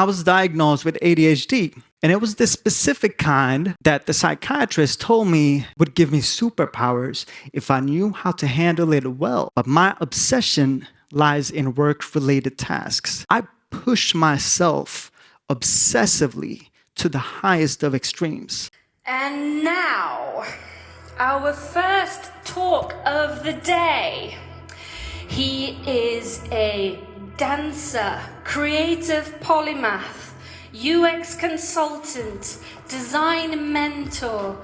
I was diagnosed with ADHD. And it was this specific kind that the psychiatrist told me would give me superpowers if I knew how to handle it well. But my obsession lies in work-related tasks. I push myself obsessively to the highest of extremes. And now, our first talk of the day. He is a dancer, creative polymath, UX consultant, design mentor.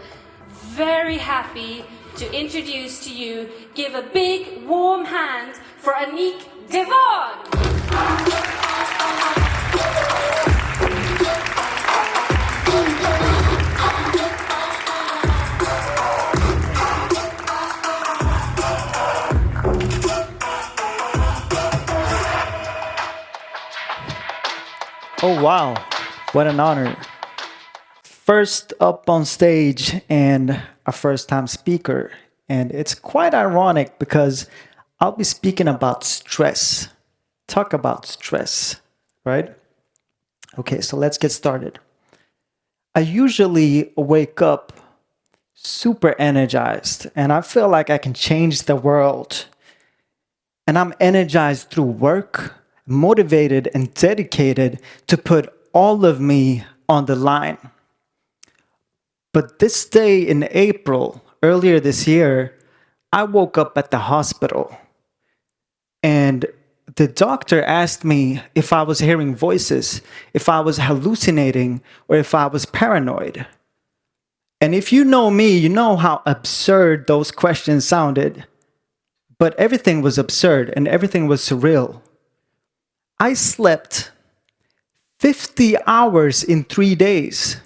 Very happy to introduce to you, give a big warm hand for Anik Devon. Oh, wow. What an honor. First up on stage and a first-time speaker. And it's quite ironic because I'll be speaking about stress. Talk about stress, right? Okay, so let's get started. I usually wake up super energized and I feel like I can change the world. And I'm energized through work, motivated and dedicated to put all of me on the line. But this day in April, earlier this year, I woke up at the hospital and the doctor asked me if I was hearing voices, if I was hallucinating, or if I was paranoid. And if you know me, you know how absurd those questions sounded. But everything was absurd and everything was surreal. I slept 50 hours in 3 days.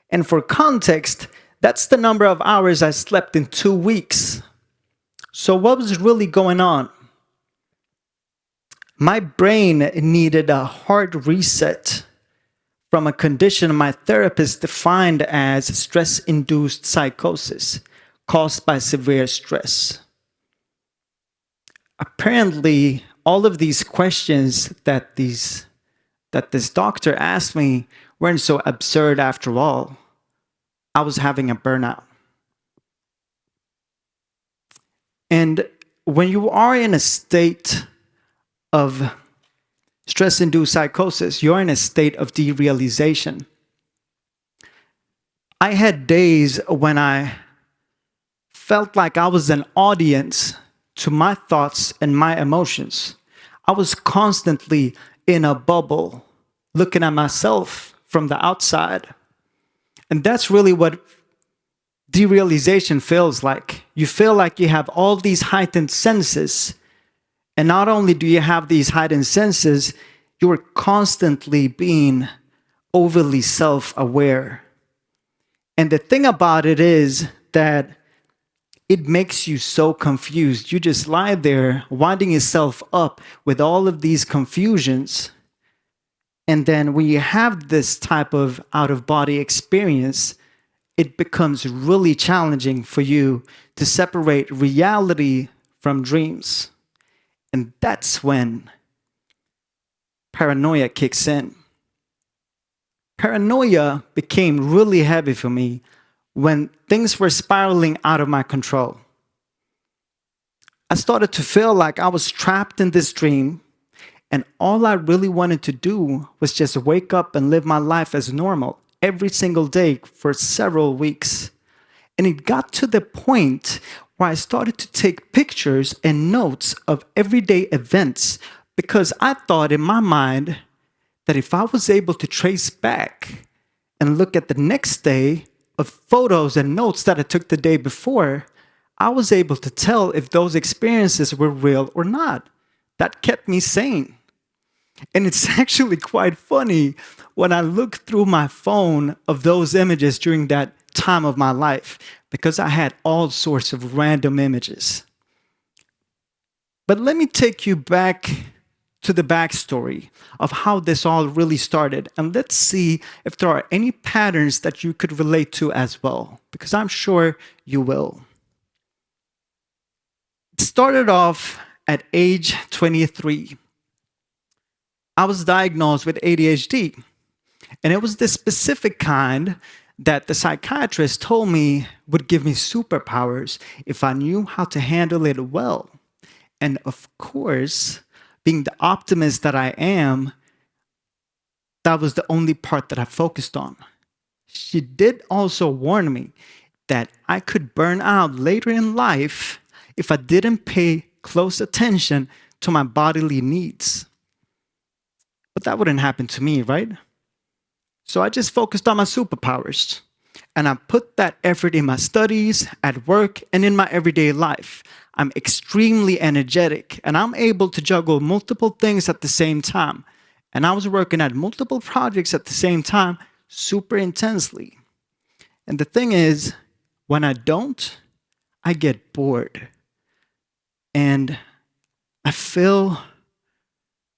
And for context, that's the number of hours I slept in 2 weeks. So what was really going on? My brain needed a hard reset from a condition my therapist defined as stress-induced psychosis caused by severe stress. Apparently, all of these questions that this doctor asked me weren't so absurd after all. I was having a burnout. And when you are in a state of stress-induced psychosis, you're in a state of derealization. I had days when I felt like I was an audience to my thoughts and my emotions. I was constantly in a bubble, looking at myself from the outside. And that's really what derealization feels like. You feel like you have all these heightened senses. And not only do you have these heightened senses, you're constantly being overly self-aware. And the thing about it is that it makes you so confused. You just lie there winding yourself up with all of these confusions. And then when you have this type of out-of-body experience, it becomes really challenging for you to separate reality from dreams. And that's when paranoia kicks in. Paranoia became really heavy for me when things were spiraling out of my control. I started to feel like I was trapped in this dream, and all I really wanted to do was just wake up and live my life as normal every single day for several weeks. And it got to the point where I started to take pictures and notes of everyday events because I thought in my mind that if I was able to trace back and look at the next day of photos and notes that I took the day before, I was able to tell if those experiences were real or not. That kept me sane. And it's actually quite funny when I look through my phone of those images during that time of my life, because I had all sorts of random images. But let me take you back to the backstory of how this all really started. And let's see if there are any patterns that you could relate to as well, because I'm sure you will. It started off at age 23. I was diagnosed with ADHD. And it was this specific kind that the psychiatrist told me would give me superpowers if I knew how to handle it well. And of course, being the optimist that I am, that was the only part that I focused on. She did also warn me that I could burn out later in life if I didn't pay close attention to my bodily needs. But that wouldn't happen to me, right? So I just focused on my superpowers. And I put that effort in my studies, at work, and in my everyday life. I'm extremely energetic, and I'm able to juggle multiple things at the same time. And I was working at multiple projects at the same time, super intensely. And the thing is, when I don't, I get bored. And I feel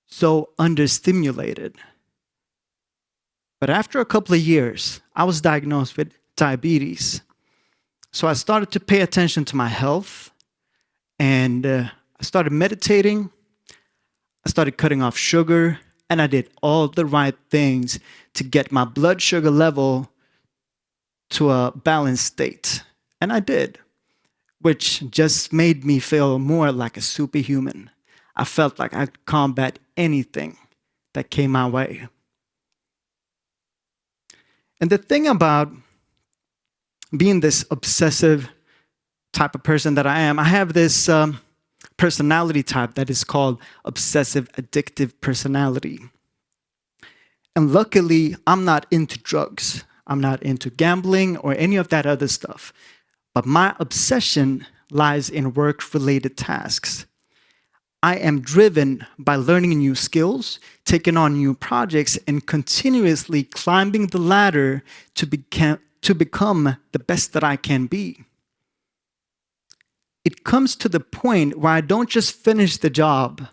so understimulated. But after a couple of years, I was diagnosed with diabetes. So I started to pay attention to my health, and I started meditating. I started cutting off sugar, and I did all the right things to get my blood sugar level to a balanced state. And I did, which just made me feel more like a superhuman. I felt like I could combat anything that came my way. And the thing about being this obsessive type of person that I am, I have this personality type that is called obsessive addictive personality. And luckily, I'm not into drugs. I'm not into gambling or any of that other stuff. But my obsession lies in work-related tasks. I am driven by learning new skills, taking on new projects, and continuously climbing the ladder to become the best that I can be. It comes to the point where I don't just finish the job,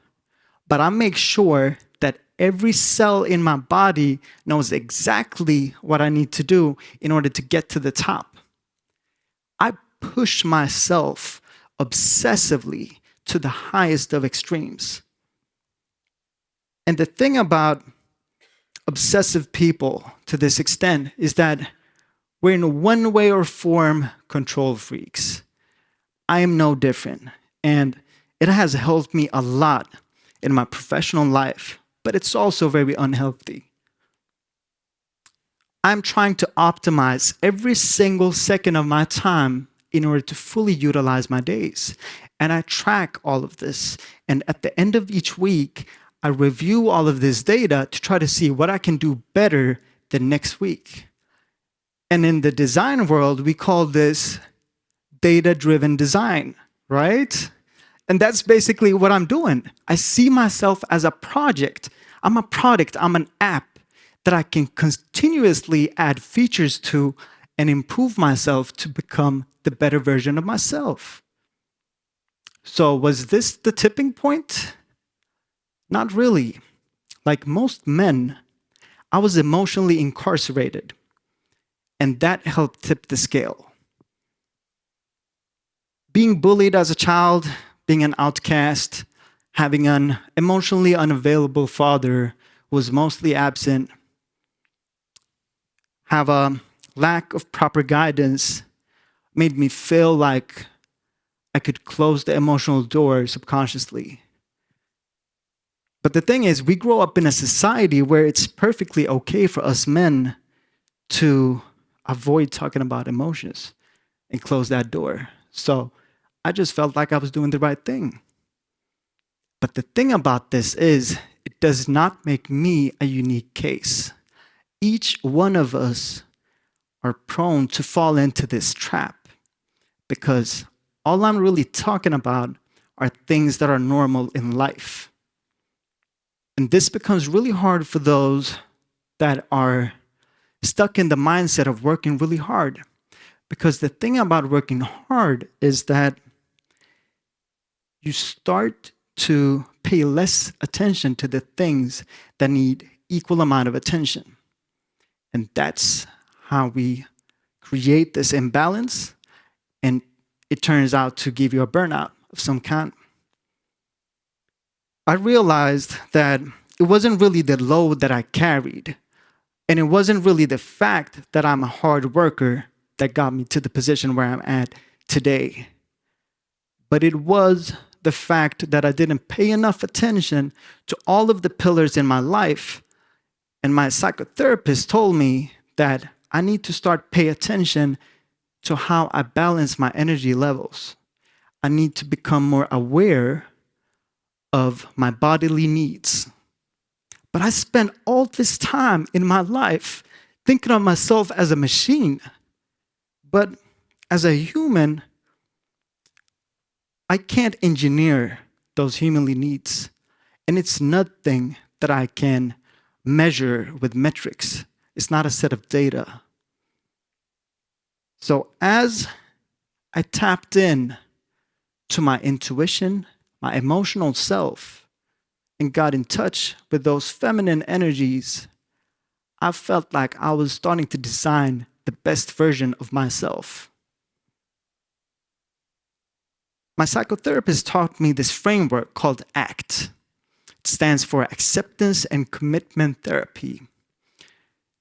but I make sure that every cell in my body knows exactly what I need to do in order to get to the top. I push myself obsessively to the highest of extremes. And the thing about obsessive people to this extent is that we're in one way or form control freaks. I am no different. And it has helped me a lot in my professional life, but it's also very unhealthy. I'm trying to optimize every single second of my time in order to fully utilize my days. And I track all of this. And at the end of each week, I review all of this data to try to see what I can do better the next week. And in the design world, we call this data-driven design, right? And that's basically what I'm doing. I see myself as a project. I'm a product, I'm an app that I can continuously add features to and improve myself to become the better version of myself. So was this the tipping point? Not really. Like most men, I was emotionally incarcerated, and that helped tip the scale. Being bullied as a child, being an outcast, having an emotionally unavailable father who was mostly absent, have a lack of proper guidance, made me feel like I could close the emotional door subconsciously. But the thing is, we grow up in a society where it's perfectly okay for us men to avoid talking about emotions and close that door. So I just felt like I was doing the right thing. But the thing about this is, it does not make me a unique case. Each one of us are prone to fall into this trap because all I'm really talking about are things that are normal in life. And this becomes really hard for those that are stuck in the mindset of working really hard. Because the thing about working hard is that you start to pay less attention to the things that need equal amount of attention. And that's how we create this imbalance, and it turns out to give you a burnout of some kind. I realized that it wasn't really the load that I carried. And it wasn't really the fact that I'm a hard worker that got me to the position where I'm at today. But it was the fact that I didn't pay enough attention to all of the pillars in my life. And my psychotherapist told me that I need to start pay attention to how I balance my energy levels. I need to become more aware of my bodily needs. But I spent all this time in my life thinking of myself as a machine. But as a human, I can't engineer those humanly needs. And it's nothing that I can measure with metrics. It's not a set of data. So as I tapped in to my intuition, my emotional self, and got in touch with those feminine energies, I felt like I was starting to design the best version of myself. My psychotherapist taught me this framework called ACT. It stands for Acceptance and Commitment Therapy.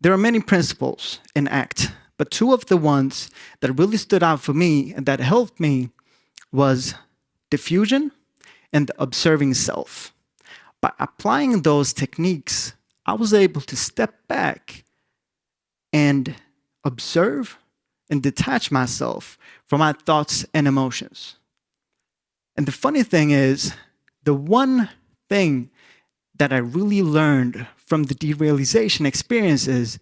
There are many principles in ACT, but two of the ones that really stood out for me and that helped me was diffusion and observing self. By applying those techniques, I was able to step back and observe and detach myself from my thoughts and emotions. And the funny thing is, the one thing that I really learned from the derealization experiences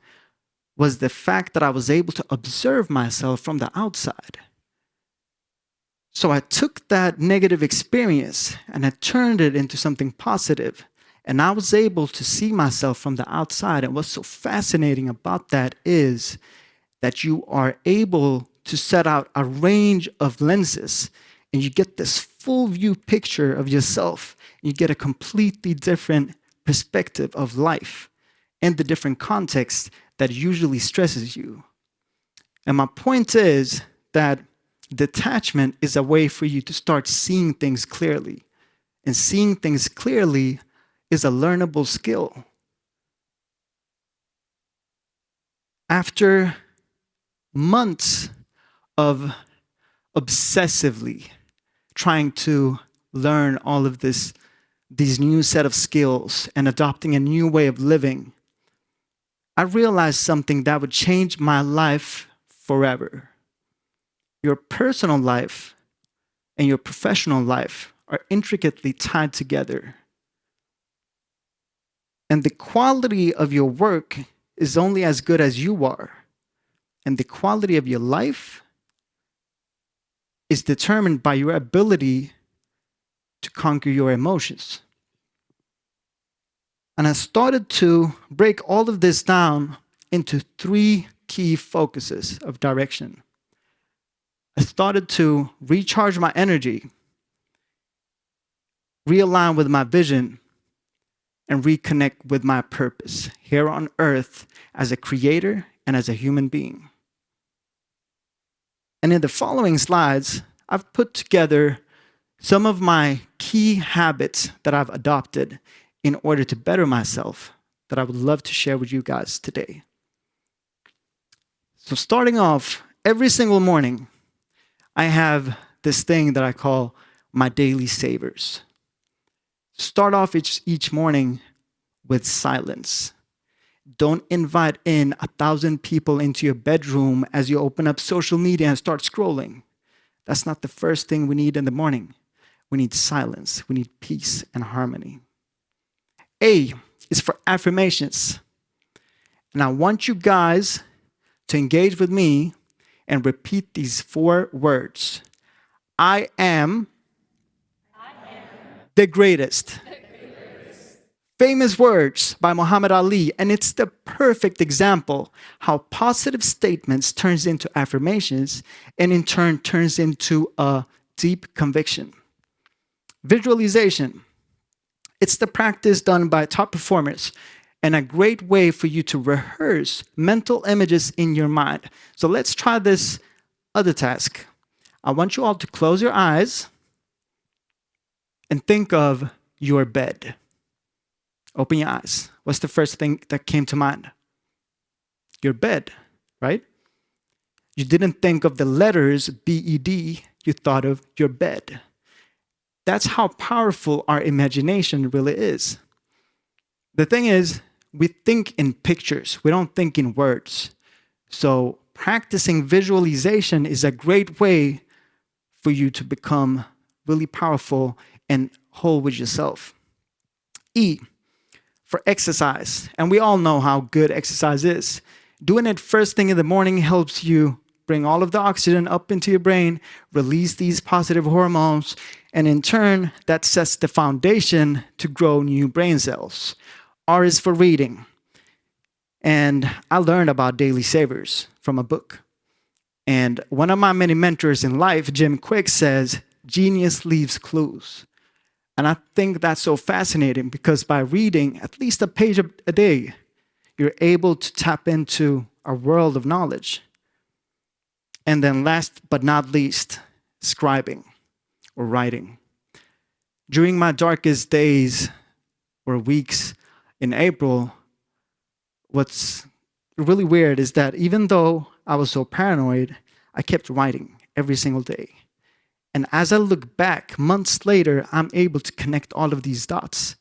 was the fact that I was able to observe myself from the outside. So I took that negative experience and I turned it into something positive. And I was able to see myself from the outside. And what's so fascinating about that is that you are able to set out a range of lenses and you get this full view picture of yourself. You get a completely different perspective of life and the different context that usually stresses you. And my point is that detachment is a way for you to start seeing things clearly. And seeing things clearly is a learnable skill. After months of obsessively trying to learn all of these new set of skills and adopting a new way of living, I realized something that would change my life forever. Your personal life and your professional life are intricately tied together. And the quality of your work is only as good as you are. And the quality of your life is determined by your ability to conquer your emotions. And I started to break all of this down into 3 key focuses of direction. I started to recharge my energy, realign with my vision, and reconnect with my purpose here on earth as a creator and as a human being. And in the following slides, I've put together some of my key habits that I've adopted in order to better myself that I would love to share with you guys today. So starting off, every single morning, I have this thing that I call my Daily S.A.V.E.R.S. Start off each morning with silence. Don't invite in 1,000 people into your bedroom as you open up social media and start scrolling. That's not the first thing we need in the morning. We need silence. We need peace and harmony. A is for affirmations. And I want you guys to engage with me and repeat these 4 words. I am the greatest. Famous words by Muhammad Ali, and it's the perfect example how positive statements turns into affirmations and in turn turns into a deep conviction. Visualization. It's the practice done by top performers and a great way for you to rehearse mental images in your mind. So let's try this other task. I want you all to close your eyes and think of your bed. Open your eyes. What's the first thing that came to mind? Your bed, right? You didn't think of the letters BED, you thought of your bed. That's how powerful our imagination really is. The thing is, we think in pictures, we don't think in words. So practicing visualization is a great way for you to become really powerful and whole with yourself. E, for exercise. And we all know how good exercise is. Doing it first thing in the morning helps you bring all of the oxygen up into your brain, release these positive hormones, and in turn, that sets the foundation to grow new brain cells. R is for reading. And I learned about Daily S.A.V.E.R.S from a book. And one of my many mentors in life, Jim Quick, says, genius leaves clues. And I think that's so fascinating because by reading at least a page a day, you're able to tap into a world of knowledge. And then last but not least, scribing or writing. During my darkest days or weeks in April, what's really weird is that even though I was so paranoid, I kept writing every single day. And as I look back months later, I'm able to connect all of these dots.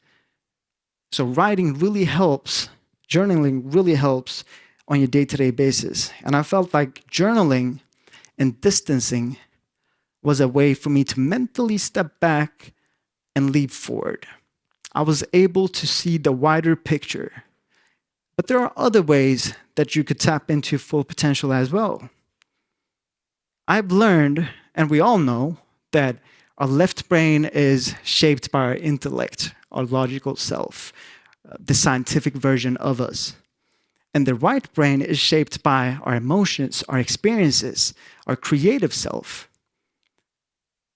So writing really helps, journaling really helps on your day-to-day basis. And I felt like journaling and distancing was a way for me to mentally step back and leap forward. I was able to see the wider picture. But there are other ways that you could tap into full potential as well. I've learned, and we all know, that our left brain is shaped by our intellect, our logical self, the scientific version of us. And the right brain is shaped by our emotions, our experiences, our creative self.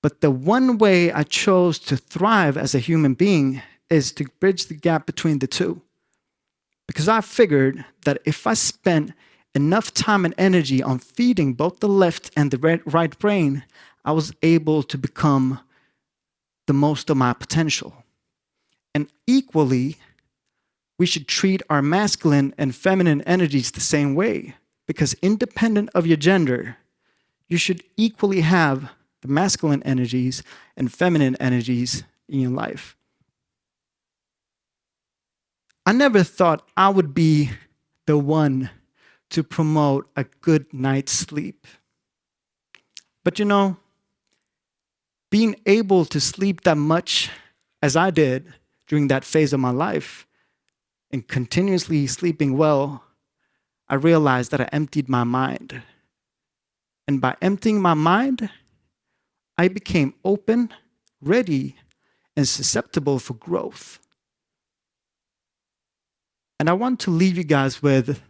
But the one way I chose to thrive as a human being is to bridge the gap between the two. Because I figured that if I spent enough time and energy on feeding both the left and the right brain, I was able to become the most of my potential. And equally, we should treat our masculine and feminine energies the same way. Because independent of your gender, you should equally have the masculine energies and feminine energies in your life. I never thought I would be the one to promote a good night's sleep. But you know, being able to sleep that much as I did during that phase of my life and continuously sleeping well, I realized that I emptied my mind. And by emptying my mind, I became open, ready, and susceptible for growth. And I want to leave you guys with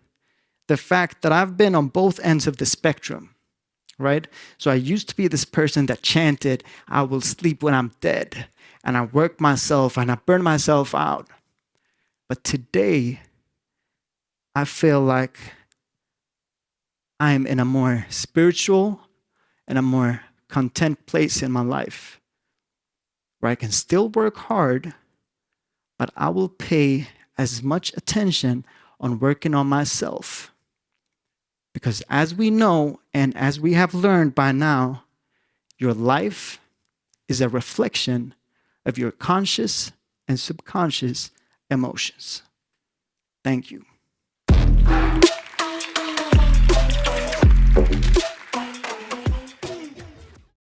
the fact that I've been on both ends of the spectrum, right? So I used to be this person that chanted, I will sleep when I'm dead. And I worked myself and I burned myself out. But today, I feel like I'm in a more spiritual and a more content place in my life where I can still work hard, but I will pay as much attention on working on myself. Because as we know, and as we have learned by now, your life is a reflection of your conscious and subconscious emotions. Thank you.